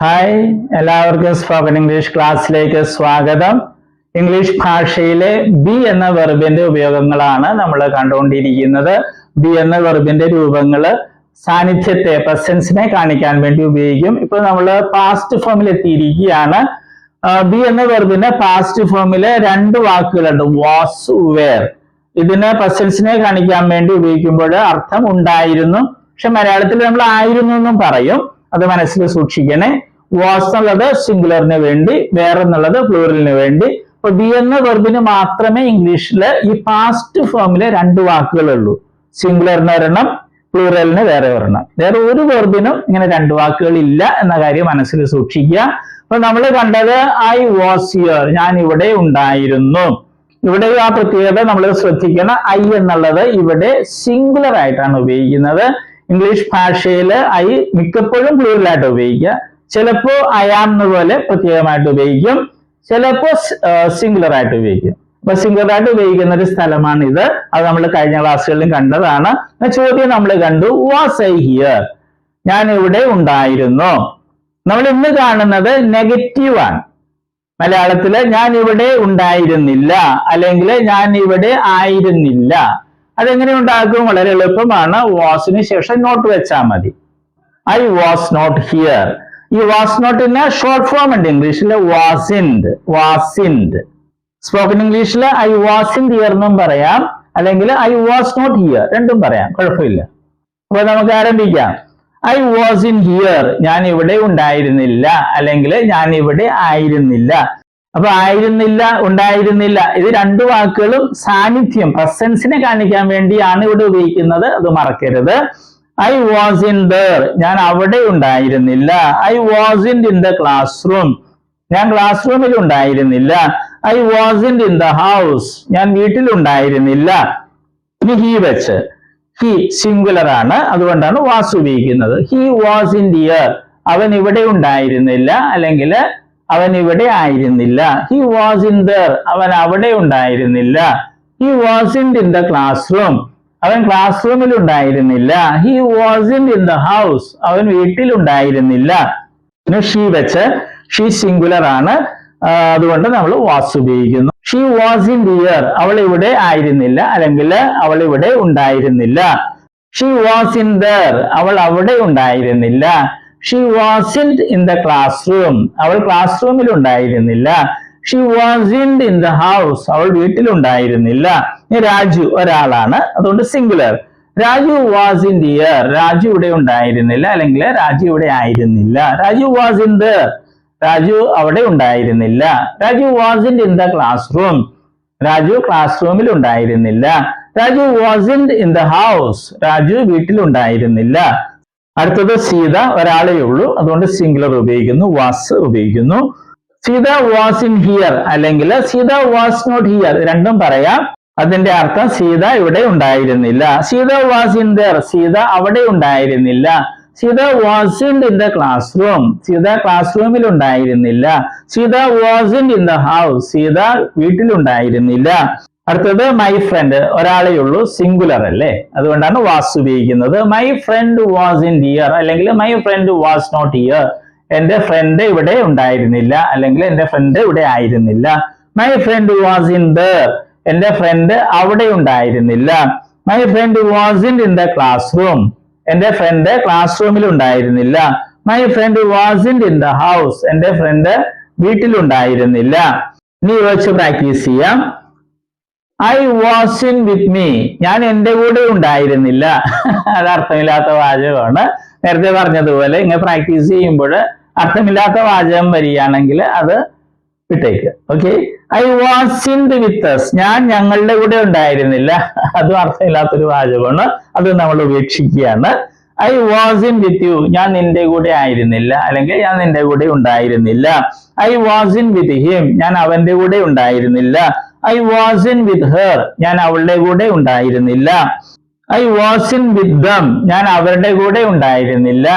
Hi, എല്ലാവർക്കും spoken English ക്ലാസ്സിലേക്ക് സ്വാഗതം. ഇംഗ്ലീഷ് ഭാഷയിലെ ബി എന്ന വെർബിന്റെ ഉപയോഗങ്ങളാണ് നമ്മൾ കണ്ടുകൊണ്ടിരിക്കുന്നത്. ബി എന്ന വെർബിന്റെ രൂപങ്ങള് സാന്നിധ്യത്തെ, പ്രസൻസിനെ കാണിക്കാൻ വേണ്ടി ഉപയോഗിക്കും. ഇപ്പൊ നമ്മൾ പാസ്റ്റ് ഫോമിൽ എത്തിയിരിക്കുകയാണ്. ബി എന്ന വെർബിന് പാസ്റ്റ് ഫോമില് രണ്ട് വാക്കുകളുണ്ട്, വാസ്, വേർ. ഇതിന് പ്രസൻസിനെ കാണിക്കാൻ വേണ്ടി ഉപയോഗിക്കുമ്പോൾ അർത്ഥം ഉണ്ടായിരുന്നു, പക്ഷെ മലയാളത്തിൽ നമ്മൾ ആയിരുന്നു എന്നും പറയും. അത് മനസ്സിൽ സൂക്ഷിക്കണേ. വാസ് എന്നുള്ളത് സിംഗുലറിന് വേണ്ടി, വേറെ എന്നുള്ളത് പ്ലൂറലിന് വേണ്ടി. അപ്പൊ ബി എന്ന വെർബിന് മാത്രമേ ഇംഗ്ലീഷില് ഈ പാസ്റ്റ് ഫോമില് രണ്ട് വാക്കുകളുള്ളൂ. സിംഗുലറിന് ഒരെണ്ണം, പ്ലൂറലിന് വേറെ ഒരെണ്ണം. വേറെ ഒരു വെർബിനും ഇങ്ങനെ രണ്ട് വാക്കുകൾ ഇല്ല എന്ന കാര്യം മനസ്സിൽ സൂക്ഷിക്കുക. അപ്പൊ നമ്മൾ കണ്ടത് ഐ വാസ് ഹിയർ, ഞാൻ ഇവിടെ ഉണ്ടായിരുന്നു. ഇവിടെ ആ പ്രത്യേകത നമ്മൾ ശ്രദ്ധിക്കണം. ഐ എന്നുള്ളത് ഇവിടെ സിംഗുലർ ആയിട്ടാണ് ഉപയോഗിക്കുന്നത്. ഇംഗ്ലീഷ് ഭാഷയിൽ ഐ മിക്കപ്പോഴും പ്ലൂറലായിട്ട് ഉപയോഗിക്കുക. ചിലപ്പോ ഐ ആം പോലെ പ്രത്യേകമായിട്ട് ഉപയോഗിക്കും, ചിലപ്പോ സിംഗുലർ ആയിട്ട് ഉപയോഗിക്കും. അപ്പൊ സിംഗുലർ ആയിട്ട് ഉപയോഗിക്കുന്ന ഒരു സ്ഥലമാണ് ഇത്. അത് നമ്മൾ കഴിഞ്ഞ ക്ലാസ്സുകളിലും കണ്ടതാണ്. ചോദ്യം നമ്മൾ കണ്ടു, വാസ് ഐ ഹിയർ, ഞാൻ ഇവിടെ ഉണ്ടായിരുന്നു. നമ്മൾ ഇന്ന് കാണുന്നത് നെഗറ്റീവ് ആണ്. മലയാളത്തില് ഞാൻ ഇവിടെ ഉണ്ടായിരുന്നില്ല, അല്ലെങ്കിൽ ഞാൻ ഇവിടെ ആയിരുന്നില്ല. അതെങ്ങനെ ഉണ്ടാക്കും? വളരെ എളുപ്പമാണ്. വാസിന് ശേഷം നോട്ട് വെച്ചാൽ മതി. I was not here. ഈ വാസ് നോട്ടിന് ഷോർട്ട് ഫോം ഉണ്ട് ഇംഗ്ലീഷിൽ, വാസിൻഡ്, വാസിൻഡ്. സ്പോക്കൺ ഇംഗ്ലീഷിൽ ഐ വാസിൻഡ് ഹിയർ എന്നും പറയാം, അല്ലെങ്കിൽ ഐ വാസ് നോട്ട് ഹിയർ, രണ്ടും പറയാം, കുഴപ്പമില്ല. അപ്പൊ നമുക്ക് ആരംഭിക്കാം. ഐ വാസ് ഇൻ ഹിയർ, ഞാൻ ഇവിടെ ഉണ്ടായിരുന്നില്ല, അല്ലെങ്കിൽ ഞാൻ ഇവിടെ ആയിരുന്നില്ല. അപ്പൊ ആയിരുന്നില്ല, ഉണ്ടായിരുന്നില്ല, ഇത് രണ്ടു വാക്കുകളും സാന്നിധ്യം, പ്രസൻസിനെ കാണിക്കാൻ വേണ്ടിയാണ് ഇവിടെ ഉപയോഗിക്കുന്നത്. അത് മറക്കരുത്. ഐ വാസ് ഇൻ ദർ, ഞാൻ അവിടെ ഉണ്ടായിരുന്നില്ല. I was in the class room, ഞാൻ ക്ലാസ് റൂമിൽ ഉണ്ടായിരുന്നില്ല. I was in the house, ഞാൻ വീട്ടിൽ ഉണ്ടായിരുന്നില്ല. ഇനി ഹി വെച്ച്, ഹി സിംഗുലർ ആണ്, അതുകൊണ്ടാണ് വാസ് ഉപയോഗിക്കുന്നത്. ഹി വാസ് ഇൻ ഹിയർ, അവൻ ഇവിടെ ഉണ്ടായിരുന്നില്ല, അല്ലെങ്കിൽ അവൻ ഇവിടെ ആയിരുന്നില്ല. ഹി വാസ് ഇൻ ദർ, അവൻ അവിടെ ഉണ്ടായിരുന്നില്ല. He was in the class room, അവൻ ക്ലാസ് റൂമിൽ ഉണ്ടായിരുന്നില്ല. He was in the house, അവൻ വീട്ടിൽ ഉണ്ടായിരുന്നില്ല. പിന്നെ ഷീ വെച്ച്, ഷീ സിംഗുലർ ആണ്, അതുകൊണ്ട് നമ്മൾ വാസ് ഉപയോഗിക്കുന്നു. ഷീ വാസ് ഇൻ ഹിയർ, അവൾ ഇവിടെ ആയിരുന്നില്ല, അല്ലെങ്കിൽ അവൾ ഇവിടെ ഉണ്ടായിരുന്നില്ല. ഷീ വാസ് ഇൻ ദർ, അവൾ അവിടെ ഉണ്ടായിരുന്നില്ല. She was in the class room, അവൾ ക്ലാസ് റൂമിൽ ഉണ്ടായിരുന്നില്ല. She was in the house, അവൾ വീട്ടിൽ ഉണ്ടായിരുന്നില്ല. രാജു ഒരാളാണ്, അതുകൊണ്ട് singular. Raju was in here, Raju ഇവിടെ ഉണ്ടായിരുന്നില്ല, അല്ലെങ്കിൽ രാജു ഇവിടെ ആയിരുന്നില്ല. Raju was in there, Raju അവിടെ ഉണ്ടായിരുന്നില്ല. Raju was in the class room, Raju class റൂമിൽ ഉണ്ടായിരുന്നില്ല. Raju was in the house, Raju വീട്ടിൽ ഉണ്ടായിരുന്നില്ല. അടുത്തത് സീത, ഒരാളേ ഉള്ളൂ, അതുകൊണ്ട് സിംഗുലർ ഉപയോഗിക്കുന്നു, വാസ് ഉപയോഗിക്കുന്നു. സീത വാസ് ഇൻ ഹിയർ, അല്ലെങ്കിൽ സീത വാസ് നോട്ട് ഹിയർ, രണ്ടും പറയാം. അതിന്റെ അർത്ഥം സീത ഇവിടെ ഉണ്ടായിരുന്നില്ല. Sita was in there, Sita അവിടെ ഉണ്ടായിരുന്നില്ല. Sita was in the classroom, Sita ക്ലാസ് റൂമിൽ ഉണ്ടായിരുന്നില്ല. Sita was in the house, Sita വീട്ടിലുണ്ടായിരുന്നില്ല. അടുത്തത് മൈ ഫ്രണ്ട്, ഒരാളേ ഉള്ളൂ, സിംഗുലർ അല്ലേ, അതുകൊണ്ടാണ് വാസ് ഉപയോഗിക്കുന്നത്. My friend was in here, അല്ലെങ്കിൽ my friend was not here, എന്റെ ഫ്രണ്ട് ഇവിടെ ഉണ്ടായിരുന്നില്ല, അല്ലെങ്കിൽ എന്റെ ഫ്രണ്ട് ഇവിടെ ആയിരുന്നില്ല. My friend was in there, എന്റെ ഫ്രണ്ട് അവിടെ ഉണ്ടായിരുന്നില്ല. My friend was in the classroom, എന്റെ ഫ്രണ്ട് ക്ലാസ് റൂമിൽ ഉണ്ടായിരുന്നില്ല. My friend was in the house, എന്റെ ഫ്രണ്ട് വീട്ടിലുണ്ടായിരുന്നില്ല. ഇനി വെച്ച് പ്രാക്ടീസ് ചെയ്യാം. I was in with me, ഞാൻ എന്റെ കൂടെ ഉണ്ടായിരുന്നില്ല. അത് അർത്ഥമില്ലാത്ത വാചകമാണ്. നേരത്തെ പറഞ്ഞതുപോലെ ഇങ്ങനെ പ്രാക്ടീസ് ചെയ്യുമ്പോൾ അർത്ഥമില്ലാത്ത വാചകം വരികയാണെങ്കിൽ അത് വിട്ടേക്ക്. Okay. I was in with us, ഞാൻ ഞങ്ങളുടെ കൂടെ ഉണ്ടായിരുന്നില്ല. അതും അർത്ഥമില്ലാത്തൊരു വാചകമാണ്, അത് നമ്മൾ ഉപേക്ഷിക്കുകയാണ്. I was in with you, ഞാൻ നിന്റെ കൂടെ ആയിരുന്നില്ല, അല്ലെങ്കിൽ ഞാൻ നിന്റെ കൂടെ ഉണ്ടായിരുന്നില്ല. I was in with him, ഞാൻ അവന്റെ കൂടെ ഉണ്ടായിരുന്നില്ല. I was in with her, ഞാൻ അവളുടെ കൂടെ ഉണ്ടായിരുന്നില്ല. I was in with them, ഞാൻ അവരുടെ കൂടെ ഉണ്ടായിരുന്നില്ല.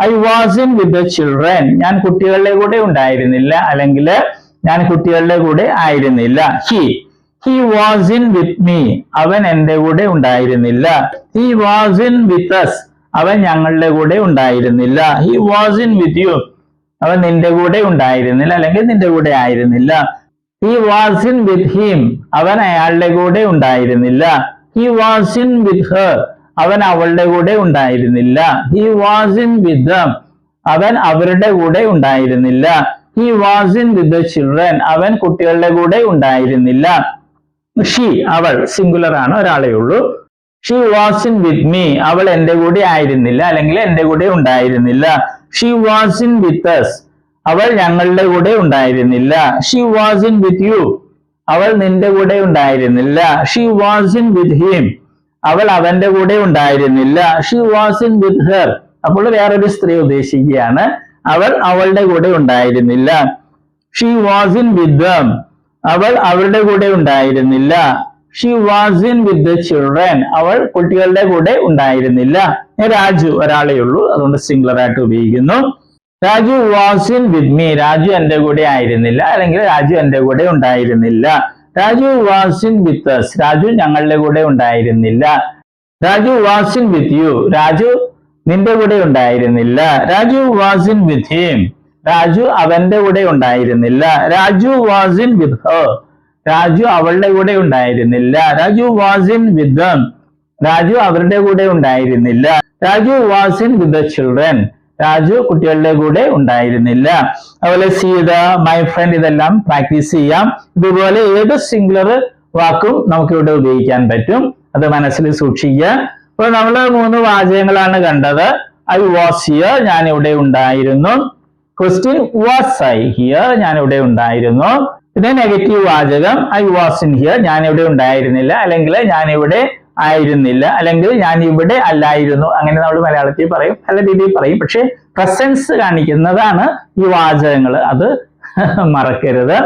I was in with the children, ഞാൻ കുട്ടികളുടെ കൂടെ ഉണ്ടായിരുന്നില്ല, അല്ലെങ്കിൽ ഞാൻ കുട്ടികളുടെ കൂടെ ആയിരുന്നില്ല. He was in with me, അവൻ എന്റെ കൂടെ ഉണ്ടായിരുന്നില്ല. He was in with us, അവൻ ഞങ്ങളുടെ കൂടെ ഉണ്ടായിരുന്നില്ല. He was in with U, അവൻ നിന്റെ കൂടെ ഉണ്ടായിരുന്നില്ല അല്ലെങ്കിൽ നിന്റെ കൂടെ ആയിരുന്നില്ല. He wasn't with him. അവൻ അയാളുടെ കൂടെ ഉണ്ടായിരുന്നില്ല. He wasn't with her. അവൻ അവളുടെ കൂടെ ഉണ്ടായിരുന്നില്ല. He wasn't with them. അവൻ അവരുടെ കൂടെ ഉണ്ടായിരുന്നില്ല. He wasn't with the children. അവൻ കുട്ടികളുടെ കൂടെ ഉണ്ടായിരുന്നില്ല. She, അവൾ, സിംഗുലർ ആണ്, ഒരാളേ ഉള്ളൂ. She wasn't with me. അവൾ എന്റെ കൂടെ ആയിരുന്നില്ല അല്ലെങ്കിൽ എന്റെ കൂടെ ഉണ്ടായിരുന്നില്ല. She wasn't with us. അവൾ ഞങ്ങളുടെ കൂടെ ഉണ്ടായിരുന്നില്ല. She wasn't with you. അവൾ നിന്റെ കൂടെ ഉണ്ടായിരുന്നില്ല. She wasn't with him. അവൾ അവന്റെ കൂടെ ഉണ്ടായിരുന്നില്ല. She wasn't with her. അപ്പോൾ വേറൊരു സ്ത്രീ ഉദ്ദേശിക്കുകയാണ്. അവൾ അവളുടെ കൂടെ ഉണ്ടായിരുന്നില്ല. She wasn't with them. അവൾ അവരുടെ കൂടെ ഉണ്ടായിരുന്നില്ല. She wasn't with the children. അവൾ കുട്ടികളുടെ കൂടെ ഉണ്ടായിരുന്നില്ല. രാജു ഒരാളേ ഉള്ളൂ, അതുകൊണ്ട് സിംഗുലർ ആയിട്ട് ഉപയോഗിക്കുന്നു. Raju wasn't with me. Raju എന്റെ കൂടെ ആയിരുന്നില്ല അല്ലെങ്കിൽ രാജു എന്റെ കൂടെ ഉണ്ടായിരുന്നില്ല. Raju wasn't with us. Raju ഞങ്ങളുടെ കൂടെ ഉണ്ടായിരുന്നില്ല. Raju wasn't with you. Raju നിന്റെ കൂടെ ഉണ്ടായിരുന്നില്ല. Raju wasn't with him. Raju അവന്റെ കൂടെ ഉണ്ടായിരുന്നില്ല. Raju wasn't with her. Raju അവളുടെ കൂടെ ഉണ്ടായിരുന്നില്ല. Raju wasn't with them. Raju അവരുടെ കൂടെ ഉണ്ടായിരുന്നില്ല. Raju wasn't with the children. Raju കുട്ടികളുടെ കൂടെ ഉണ്ടായിരുന്നില്ല. അതുപോലെ സീത, മൈ ഫ്രണ്ട്, ഇതെല്ലാം പ്രാക്ടീസ് ചെയ്യാം. ഇതുപോലെ ഏത് സിംഗുലർ വാക്കും നമുക്ക് ഇവിടെ ഉപയോഗിക്കാൻ പറ്റും, അത് മനസ്സിൽ സൂക്ഷിക്കുക. അപ്പോൾ നമ്മൾ 3 വാചകങ്ങളാണ് കണ്ടത്. ഐ വാസ് ഹിയർ, ഞാൻ ഇവിടെ ഉണ്ടായിരുന്നു. ക്വസ്റ്റ്യൻ, വാസ് ഐ ഹിയർ, ഞാൻ ഇവിടെ ഉണ്ടായിരുന്നു. പിന്നെ നെഗറ്റീവ് വാചകം, ഐ വാസ് ഇൻ ഹിയർ, ഞാൻ ഇവിടെ ഉണ്ടായിരുന്നില്ല അല്ലെങ്കിൽ ഞാൻ ഇവിടെ ആയിരുന്നില്ല അല്ലെങ്കിൽ ഞാൻ ഇവിടെ അല്ലായിരുന്നു. അങ്ങനെ നമ്മൾ മലയാളത്തിൽ പറയും, പല രീതിയിൽ പറയും. പക്ഷെ പ്രസൻസ് കാണിക്കുന്നതാണ് ഈ വാചകങ്ങൾ, അത് മറക്കരുത്.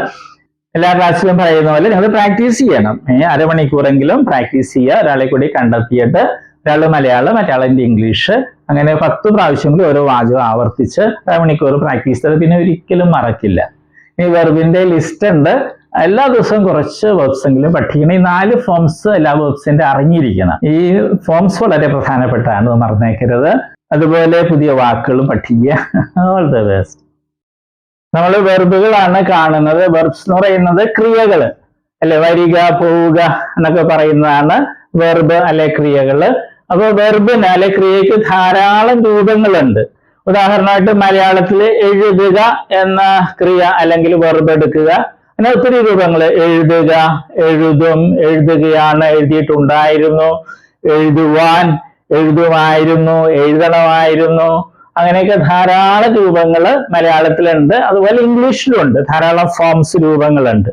എല്ലാ ക്ലാസ്സിലും പറയുന്ന പോലെ നിങ്ങൾ പ്രാക്ടീസ് ചെയ്യണം. അരമണിക്കൂറെങ്കിലും പ്രാക്ടീസ് ചെയ്യുക. ഒരാളെ കൂടി കണ്ടെത്തിയിട്ട് ഒരാൾ മലയാളം, മറ്റയാളിന്റെ ഇംഗ്ലീഷ്, അങ്ങനെ 10 പ്രാവശ്യങ്ങളിൽ ഓരോ വാചകം ആവർത്തിച്ച് അരമണിക്കൂർ പ്രാക്ടീസ് ചെയ്ത് പിന്നെ ഒരിക്കലും മറക്കില്ല. ഈ വെർബിന്റെ ലിസ്റ്റ് ഉണ്ട്. എല്ലാ ദിവസവും കുറച്ച് വേർബ്സ് എങ്കിലും പഠിക്കണം. ഈ 4 ഫോംസ് എല്ലാ വേർബ്സിന്റെ അറിഞ്ഞിരിക്കണം. ഈ ഫോംസ് വളരെ പ്രധാനപ്പെട്ടാണ്, മറന്നേക്കരുത്. അതുപോലെ പുതിയ വാക്കുകളും പഠിക്കുക. All the best. നമ്മൾ വെർബുകളാണ് കാണുന്നത്. വെർബ്സ് എന്ന് പറയുന്നത് ക്രിയകൾ അല്ലെ, വരിക, പോവുക എന്നൊക്കെ പറയുന്നതാണ് വെർബ് അല്ലെ ക്രിയകള്. അപ്പൊ വെർബിന് അല്ലെ ക്രിയക്ക് ധാരാളം രൂപങ്ങളുണ്ട്. ഉദാഹരണമായിട്ട് മലയാളത്തിൽ എഴുതുക എന്ന ക്രിയ അല്ലെങ്കിൽ വെർബ് എടുക്കുക, അങ്ങനെ ഒത്തിരി രൂപങ്ങൾ. എഴുതുക, എഴുതും, എഴുതുകയാണ്, എഴുതിയിട്ടുണ്ടായിരുന്നു, എഴുതുവാൻ, എഴുതുമായിരുന്നു, എഴുതണമായിരുന്നു, അങ്ങനെയൊക്കെ ധാരാളം രൂപങ്ങൾ മലയാളത്തിലുണ്ട്. അതുപോലെ ഇംഗ്ലീഷിലുണ്ട് ധാരാളം ഫോംസ്, രൂപങ്ങളുണ്ട്.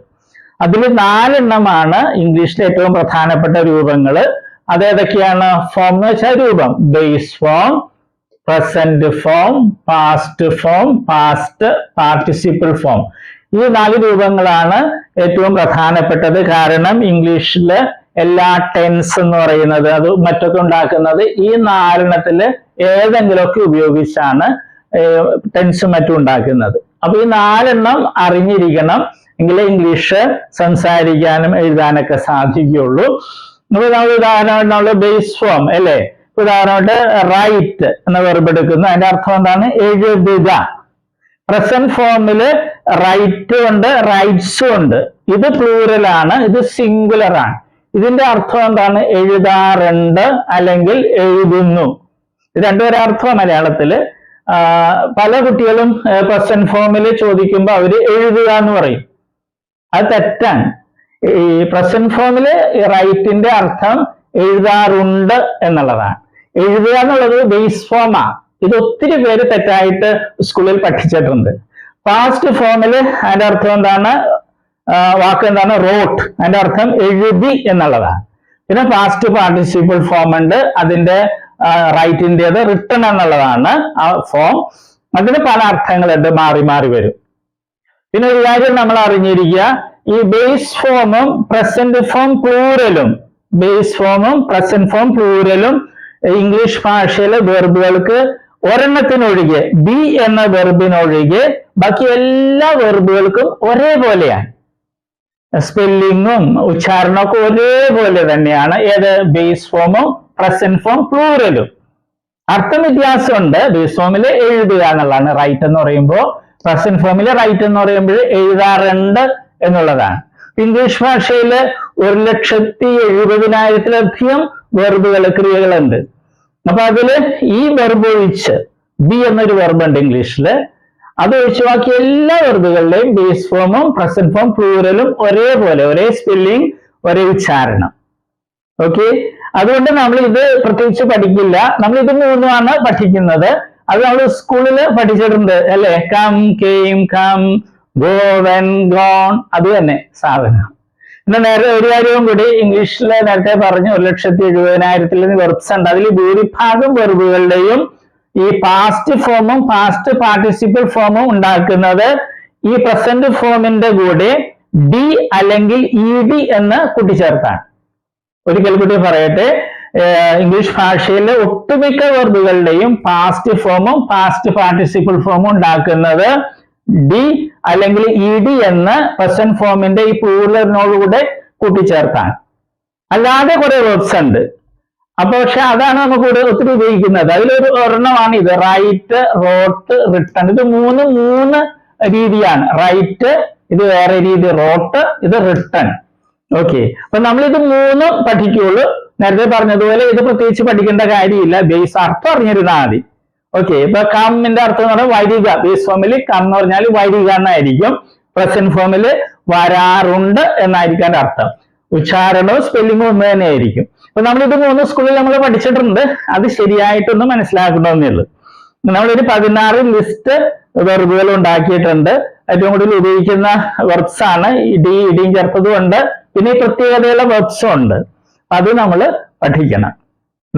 അതിൽ 4 എണ്ണമാണ് ഇംഗ്ലീഷിലെ ഏറ്റവും പ്രധാനപ്പെട്ട രൂപങ്ങൾ. അതേതൊക്കെയാണ്? ഫോം എന്ന് വെച്ചാൽ രൂപം. Base form, present form, past form, past participle form. ഈ 4 രൂപങ്ങളാണ് ഏറ്റവും പ്രധാനപ്പെട്ടത്. കാരണം ഇംഗ്ലീഷില് എല്ലാ ടെൻസ് എന്ന് പറയുന്നത് അത് മറ്റൊക്കെ ഉണ്ടാക്കുന്നത് ഈ 4 എണ്ണത്തില് ഏതെങ്കിലുമൊക്കെ ഉപയോഗിച്ചാണ് ടെൻസും മറ്റും ഉണ്ടാക്കുന്നത്. അപ്പൊ ഈ 4 എണ്ണം അറിഞ്ഞിരിക്കണം, എങ്കിലേ ഇംഗ്ലീഷ് സംസാരിക്കാനും എഴുതാനൊക്കെ സാധിക്കുകയുള്ളൂ. ഉദാഹരണമായിട്ട് നമ്മൾ ബേസ് ഫോം അല്ലേ, ഉദാഹരണമായിട്ട് റൈറ്റ് എന്ന വെർബ് എടുക്കുന്നു. അതിന്റെ അർത്ഥം എന്താണ്? എഴുതുക. പ്രസന്റ് ഫോമില് റൈറ്റും ഉണ്ട്, റൈറ്റ്സും ഉണ്ട്. ഇത് പ്ലൂറലാണ്, ഇത് സിംഗുലർ ആണ്. ഇതിന്റെ അർത്ഥം എന്താണ്? എഴുതാറുണ്ട് അല്ലെങ്കിൽ എഴുതുന്നു. ഇത് രണ്ടുപേരെ അർത്ഥം മലയാളത്തില്. പല കുട്ടികളും പ്രസന്റ് ഫോമിൽ ചോദിക്കുമ്പോൾ അവര് എഴുതുക എന്ന് പറയും. അത് തെറ്റാണ്. ഈ പ്രസന്റ് ഫോമില് റൈറ്റിന്റെ അർത്ഥം എഴുതാറുണ്ട് എന്നുള്ളതാണ്. എഴുതുക എന്നുള്ളത് ബേസ് ഫോമാ. ഇത് ഒത്തിരി പേര് തെറ്റായിട്ട് സ്കൂളിൽ പഠിച്ചിട്ടുണ്ട്. പാസ്റ്റ് ഫോമില് അതിന്റെ അർത്ഥം എന്താണ്? വാക്ക് എന്താണ്? റോട്ട്. അതിന്റെ അർത്ഥം എഴുതി എന്നുള്ളതാണ്. പിന്നെ പാസ്റ്റ് പാർട്ടിസിപ്പിൾ ഫോം ഉണ്ട്, അതിന്റെ റൈറ്റിൻ്റെത് റിട്ടൺ എന്നുള്ളതാണ് ആ ഫോം. അതിന് പല അർത്ഥങ്ങളുണ്ട്, മാറി മാറി വരും. പിന്നെ ഒരു കാര്യം നമ്മൾ അറിഞ്ഞിരിക്കുക, ഈ ബേസ് ഫോമും പ്രസന്റ് ഫോം പ്ലൂറലും, ബേസ് ഫോമും പ്രസന്റ് ഫോം പ്ലൂറലും ഇംഗ്ലീഷ് ഭാഷയിലെ വെർബുകൾക്ക് ഒരെണ്ണത്തിനൊഴികെ, ബി എന്ന വെർബിനൊഴികെ ബാക്കി എല്ലാ വെർബുകൾക്കും ഒരേപോലെയാണ്. സ്പെല്ലിങ്ങും ഉച്ചാരണമൊക്കെ ഒരേപോലെ തന്നെയാണ്. ഏത്? ബേസ് ഫോമും പ്രസന്റ് ഫോം പ്ലൂറലും. അർത്ഥം വ്യത്യാസമുണ്ട്. ബേസ് ഫോമിൽ എഴുതുക എന്നുള്ളതാണ് റൈറ്റ് എന്ന് പറയുമ്പോൾ, പ്രസന്റ് ഫോമിൽ റൈറ്റ് എന്ന് പറയുമ്പോൾ എഴുതാറുണ്ട് എന്നുള്ളതാണ്. ഇംഗ്ലീഷ് ഭാഷയിൽ 1,70,70,000-ലധികം വെർബുകൾ, ക്രിയകളുണ്ട്. അപ്പൊ അതില് ഈ വെർബ് ഒഴിച്ച് ബി എന്നൊരു വെർബ് ഉണ്ട് ഇംഗ്ലീഷില്. അത് ഒഴിച്ച് ബാക്കി എല്ലാ വെർബുകളുടെയും ബേസ് ഫോമും പ്രസന്റ് ഫോം പ്ലൂറലും ഒരേപോലെ, ഒരേ സ്പെല്ലിംഗ്, ഒരേ ഉച്ചാരണം. ഓക്കെ, അതുകൊണ്ട് നമ്മൾ ഇത് പ്രത്യേകിച്ച് പഠിക്കില്ല. നമ്മൾ ഇത് മൂന്നുമാണ് പഠിക്കുന്നത്. അത് നമ്മൾ സ്കൂളിൽ പഠിച്ചിട്ടുണ്ട് അല്ലെ? Come, came, come, go, went, gone, അത് തന്നെ സാധനം. പിന്നെ നേരെ ഒരു കാര്യവും കൂടി, ഇംഗ്ലീഷിൽ നേരത്തെ പറഞ്ഞു 1,70,70,000 വെർബ്സ് ഉണ്ട്. അതിൽ ഭൂരിഭാഗം വെർബുകളുടെയും ഈ പാസ്റ്റ് ഫോമും പാസ്റ്റ് പാർട്ടിസിപ്പിൾ ഫോമും ഉണ്ടാക്കുന്നത് ഈ പ്രസന്റ് ഫോമിന്റെ കൂടെ ഡി അല്ലെങ്കിൽ ഇ ഡി എന്ന് കൂട്ടിച്ചേർത്താണ്. ഒരിക്കൽ കൂടി പറയട്ടെ, ഇംഗ്ലീഷ് ഭാഷയിലെ ഒട്ടുമിക്ക വെർബുകളുടെയും പാസ്റ്റ് ഫോമും പാസ്റ്റ് പാർട്ടിസിപ്പിൾ ഫോമും ഉണ്ടാക്കുന്നത് ഡി അല്ലെങ്കിൽ ഇ ഡി എന്ന് പ്രസന്റ് ഫോമിന്റെ ഈ പ്ലൂറലിനോടുകൂടെ കൂട്ടിച്ചേർത്താണ്. അല്ലാതെ കുറെ വെർബ്സ് ഉണ്ട്. അപ്പൊ പക്ഷെ അതാണ് നമുക്ക് ഒത്തിരി ഉപയോഗിക്കുന്നത്. അതിലൊരു ഒരെണ്ണമാണ് ഇത്, റൈറ്റ്, റോട്ട്, റിട്ടൺ. ഇത് മൂന്ന് രീതിയാണ്. റൈറ്റ്, ഇത് വേറെ രീതി, റോട്ട്, ഇത് റിട്ടൺ. ഓക്കെ, അപ്പൊ നമ്മളിത് മൂന്നും പഠിക്കുള്ളൂ. നേരത്തെ പറഞ്ഞതുപോലെ ഇത് പ്രത്യേകിച്ച് പഠിക്കേണ്ട കാര്യമില്ല, ബേസ് അർത്ഥം അറിഞ്ഞിരുന്നാൽ മതി. ഓക്കെ, ഇപ്പൊ കമ്മിന്റെ അർത്ഥം എന്ന് പറഞ്ഞാൽ വരിക. ബേസ് ഫോമിൽ കം എന്ന് പറഞ്ഞാൽ വരിക എന്നായിരിക്കും. പ്രസന്റ് ഫോമിൽ വരാറുണ്ട് എന്നായിരിക്കും അതിന്റെ അർത്ഥം. ഉച്ചാരണവും സ്പെല്ലിങ്ങും ഒന്ന് തന്നെ ആയിരിക്കും. അപ്പൊ നമ്മളിത് മൂന്ന് സ്കൂളിൽ നമ്മൾ പഠിച്ചിട്ടുണ്ട്. അത് ശരിയായിട്ടൊന്ന് മനസ്സിലാക്കണമെന്നേ ഉള്ളൂ. നമ്മളൊരു 16 ലിസ്റ്റ് വെർബുകൾ ഉണ്ടാക്കിയിട്ടുണ്ട്. ഏറ്റവും കൂടുതൽ ഉപയോഗിക്കുന്ന വെർബ്സ് ആണ്. ഇടിയും ചേർത്തതും ഉണ്ട്. പിന്നെ ഈ പ്രത്യേകതയുള്ള വെർബ്സും ഉണ്ട്. അത് നമ്മൾ പഠിക്കണം.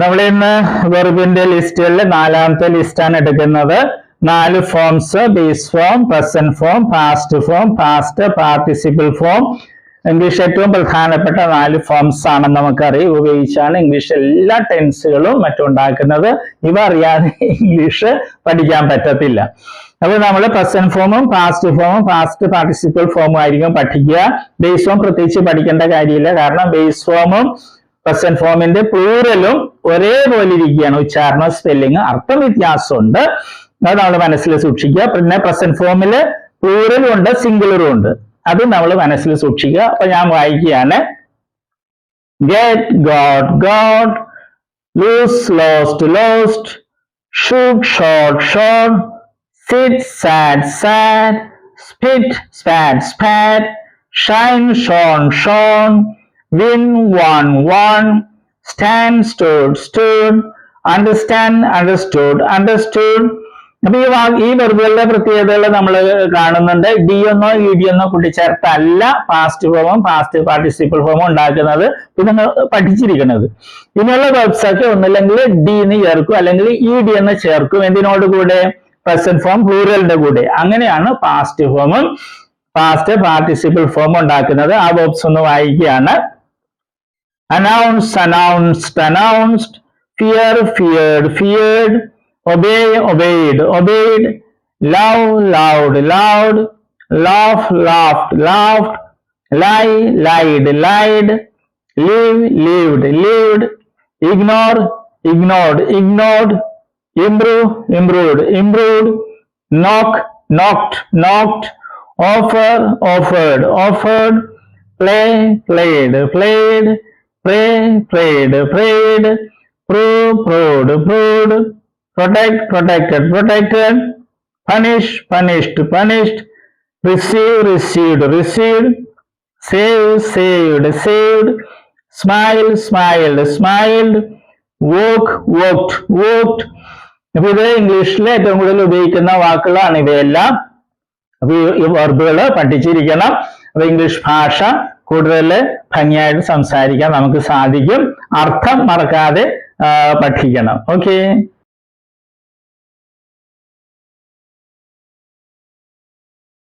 നമ്മൾ ഇന്ന് വെർബിന്റെ ലിസ്റ്റുകളിൽ 4ാമത്തെ ലിസ്റ്റാണ് എടുക്കുന്നത്. 4 forms: base form, present form, past form, past participle form. English ഏറ്റവും പ്രധാനപ്പെട്ട 4 ഫോംസ് ആണെന്ന് നമുക്കറിയാം. ഉപയോഗിച്ചാണ് ഇംഗ്ലീഷ് എല്ലാ ടെൻസുകളും മറ്റും ഉണ്ടാക്കുന്നത്. ഇവ അറിയാതെ ഇംഗ്ലീഷ് പഠിക്കാൻ പറ്റത്തില്ല. അപ്പൊ നമ്മൾ പ്രസന്റ് ഫോമും പാസ്റ്റ് ഫോമും പാസ്റ്റ് പാർട്ടിസിപ്പിൾ ഫോമും ആയിരിക്കും പഠിക്കുക. ബേസ് ഫോം പ്രത്യേകിച്ച് പഠിക്കേണ്ട കാര്യമില്ല. കാരണം ബേസ് ഫോമും പ്രസന്റ് ഫോമിന്റെ പ്ലൂറലും ഒരേപോലെ ഇരിക്കുകയാണ്. ഉച്ചാരണം, സ്പെല്ലിങ്, അർത്ഥം വ്യത്യാസമുണ്ട്. അത് നമ്മൾ മനസ്സിൽ സൂക്ഷിക്കുക. പിന്നെ പ്രസന്റ് ഫോമില് പ്ലൂറലും ഉണ്ട്, സിംഗുലറും ഉണ്ട്. അത് നമ്മൾ മനസ്സിൽ സൂക്ഷിക്കുക. അപ്പൊ ഞാൻ വായിക്കുകയാണ്. Get, got, got, lose, lost, lost, shoot, shot, shot, sit, sat, sat, spit, spat, spat, shine, shone, shone, win, won, won, stand, stood, stood, understand, understood, understood. അപ്പൊ ഈ വെർബുകളുടെ പ്രത്യേകതകൾ നമ്മൾ കാണുന്നുണ്ട്. ഡി എന്നോ ഇ ഡി എന്നോ കൂട്ടിച്ചേർത്തല്ല പാസ്റ്റ് ഫോമും past participle ഫോമും ഉണ്ടാക്കുന്നത്. ഇത് നിങ്ങൾ പഠിച്ചിരിക്കുന്നത്. ഇനിയുള്ള വെർബ്സ് ഒക്കെ ഒന്നില്ലെങ്കിൽ ഡി എന്ന് ചേർക്കും, അല്ലെങ്കിൽ ഇ ഡി എന്ന് ചേർക്കും. എന്തിനോട് കൂടെ? പ്രസന്റ് ഫോം പ്ലൂറലിന്റെ കൂടെ. അങ്ങനെയാണ് പാസ്റ്റ് ഫോമും പാസ്റ്റ് പാർട്ടിസിപ്പിൾ ഫോമും ഉണ്ടാക്കുന്നത്. ആ വെർബ്സ് ഒന്ന് വായിക്കുകയാണ്. Announce, announced, announced, fear, feared, feared, obey, obeyed, obeyed, love, loved, loved, laugh, laughed, laughed, lie, lied, lied, live, lived, lived, ignore, ignored, ignored, improve, improved, improved, knock, knocked, knocked, offer, offered, offered, play, played, played, pray, prayed, prayed, prove, proved, proved, protect, protected, protected, punish, punished, punished, receive, received, received, save, saved, saved, smile, smiled, smiled, walk, walked, walked. അപ്പൊ ഇത് ഇംഗ്ലീഷിൽ ഏറ്റവും കൂടുതൽ ഉപയോഗിക്കുന്ന വാക്കുകളാണ് ഇവയെല്ലാം. അപ്പൊ ഈ വെർബുകൾ പഠിച്ചിരിക്കണം. അപ്പൊ ഇംഗ്ലീഷ് ഭാഷ കൂടുതൽ ഭംഗിയായിട്ട് സംസാരിക്കാൻ നമുക്ക് സാധിക്കും. അർത്ഥം മറക്കാതെ പഠിക്കണം. ഓക്കെ.